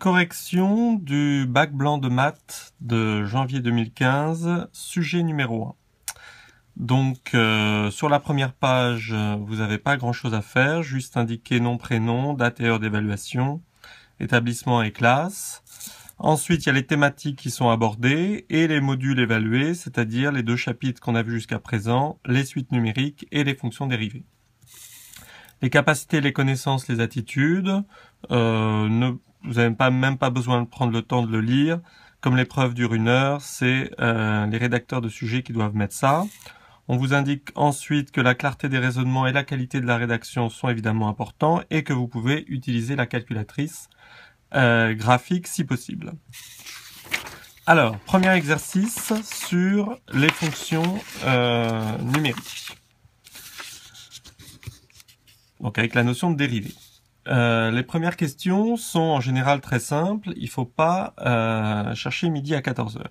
Correction du bac blanc de maths de janvier 2015, sujet numéro 1. Donc sur la première page, vous n'avez pas grand chose à faire, juste indiquer nom, prénom, date et heure d'évaluation, établissement et classe. Ensuite, il y a les thématiques qui sont abordées et les modules évalués, c'est-à-dire les deux chapitres qu'on a vus jusqu'à présent, les suites numériques et les fonctions dérivées. Les capacités, les connaissances, les attitudes, vous n'avez même pas besoin de prendre le temps de le lire. Comme l'épreuve dure 1 heure, c'est les rédacteurs de sujets qui doivent mettre ça. On vous indique ensuite que la clarté des raisonnements et la qualité de la rédaction sont évidemment importants et que vous pouvez utiliser la calculatrice graphique si possible. Alors, premier exercice sur les fonctions numériques. Donc avec la notion de dérivée. Les premières questions sont en général très simples. Il ne faut pas chercher midi à 14 h.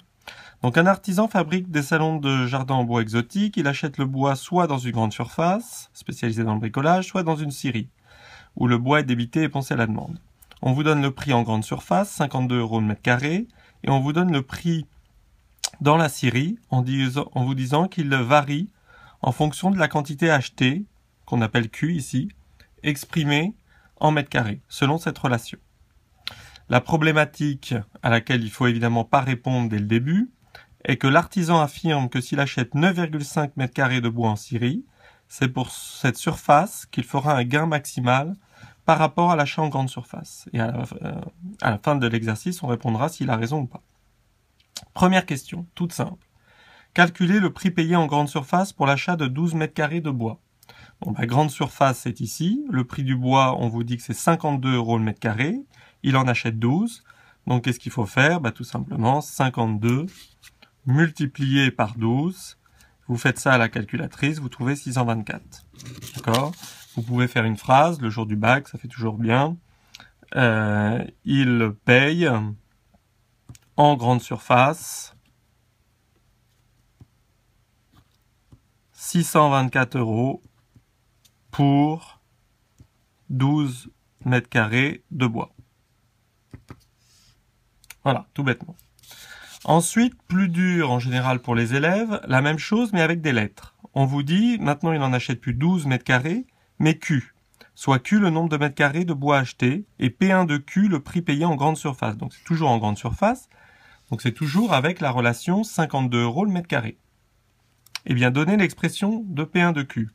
Donc un artisan fabrique des salons de jardin en bois exotique. Il achète le bois soit dans une grande surface, spécialisée dans le bricolage, soit dans une scierie, où le bois est débité et poncé à la demande. On vous donne le prix en grande surface, 52 € le mètre carré, et on vous donne le prix dans la scierie en vous disant qu'il varie en fonction de la quantité achetée, qu'on appelle Q ici, exprimée en mètres carrés, selon cette relation. La problématique à laquelle il faut évidemment pas répondre dès le début est que l'artisan affirme que s'il achète 9,5 mètres carrés de bois en scierie, c'est pour cette surface qu'il fera un gain maximal par rapport à l'achat en grande surface. Et à la fin de l'exercice, on répondra s'il a raison ou pas. Première question, toute simple. Calculez le prix payé en grande surface pour l'achat de 12 mètres carrés de bois. Bon, grande surface, c'est ici. Le prix du bois, on vous dit que c'est 52 € le mètre carré. Il en achète 12. Donc, qu'est-ce qu'il faut faire? Tout simplement, 52 multiplié par 12. Vous faites ça à la calculatrice, vous trouvez 624. D'accord? Vous pouvez faire une phrase, le jour du bac, ça fait toujours bien. Il paye en grande surface 624 € pour 12 mètres carrés de bois. Voilà, tout bêtement. Ensuite, plus dur en général pour les élèves, la même chose mais avec des lettres. On vous dit, maintenant il n'en achète plus 12 mètres carrés, mais Q. Soit Q le nombre de mètres carrés de bois acheté, et P1 de Q le prix payé en grande surface. Donc c'est toujours en grande surface, donc c'est toujours avec la relation 52 € le mètre carré. Eh bien, donnez l'expression de P1 de Q.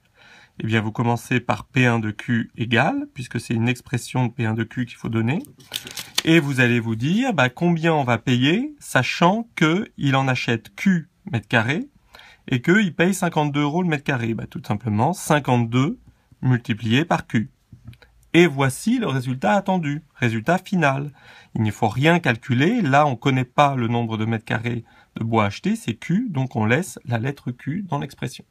Eh bien, vous commencez par P1 de Q égale, puisque c'est une expression de P1 de Q qu'il faut donner. Et vous allez vous dire combien on va payer, sachant qu'il en achète Q mètres carrés et qu'il paye 52 € le mètre carré. Tout simplement 52 multiplié par Q. Et voici le résultat attendu, résultat final. Il ne faut rien calculer. Là, on ne connaît pas le nombre de mètres carrés de bois acheté, c'est Q, donc on laisse la lettre Q dans l'expression.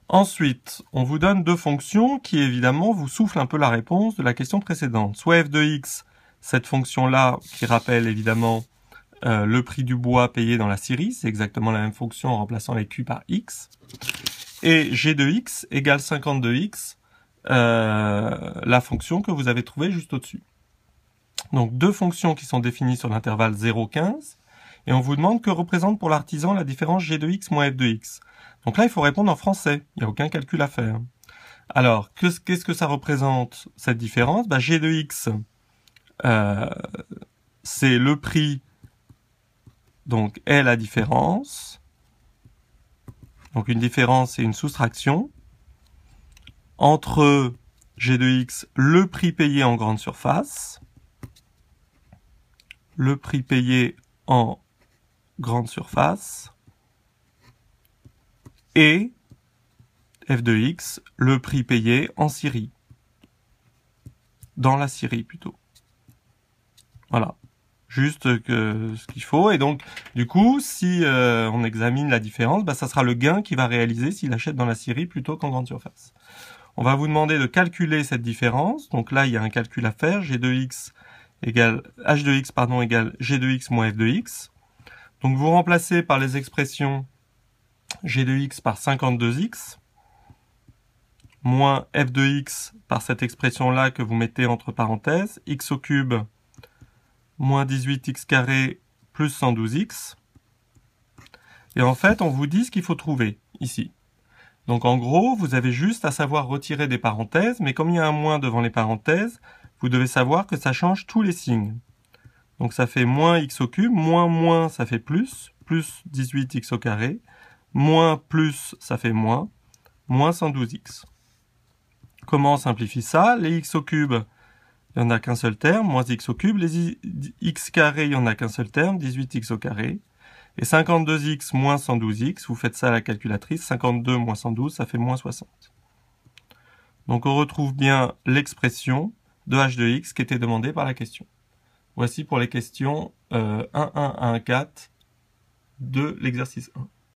Ensuite, on vous donne deux fonctions qui, évidemment, vous soufflent un peu la réponse de la question précédente. Soit f de x, cette fonction-là, qui rappelle évidemment le prix du bois payé dans la scierie, c'est exactement la même fonction en remplaçant les q par x. Et g de x égale 52x, la fonction que vous avez trouvée juste au-dessus. Donc deux fonctions qui sont définies sur l'intervalle 0,15, et on vous demande que représente pour l'artisan la différence g de x moins f de x. Donc là, il faut répondre en français. Il n'y a aucun calcul à faire. Alors, qu'est-ce que ça représente, cette différence? G de x, c'est le prix, donc est la différence. Donc une différence, c'est une soustraction entre g de x, le prix payé en grande surface, le prix payé en grande surface, et f de x, le prix payé en scierie. Dans la scierie plutôt. Voilà. Juste ce qu'il faut. Et donc, du coup, si on examine la différence, ça sera le gain qu'il va réaliser s'il achète dans la scierie plutôt qu'en grande surface. On va vous demander de calculer cette différence. Donc là, il y a un calcul à faire. G de x égale, h de x égale g de x moins f de x. Donc vous remplacez par les expressions g de x par 52x. moins f de x par cette expression-là que vous mettez entre parenthèses, x au cube moins 18x carré plus 112x. Et en fait, on vous dit ce qu'il faut trouver ici. Donc en gros, vous avez juste à savoir retirer des parenthèses, mais comme il y a un moins devant les parenthèses, vous devez savoir que ça change tous les signes. Donc ça fait moins x au cube, moins ça fait plus 18x au carré, moins plus ça fait moins 112x. Comment on simplifie ça? Les x au cube, il n'y en a qu'un seul terme, moins x au cube. Les x carré, il n'y en a qu'un seul terme, 18x au carré. Et 52x moins 112x, vous faites ça à la calculatrice, 52 moins 112, ça fait moins 60. Donc on retrouve bien l'expression de h de x qui était demandée par la question. Voici pour les questions 1, 1, 1, 4 de l'exercice 1.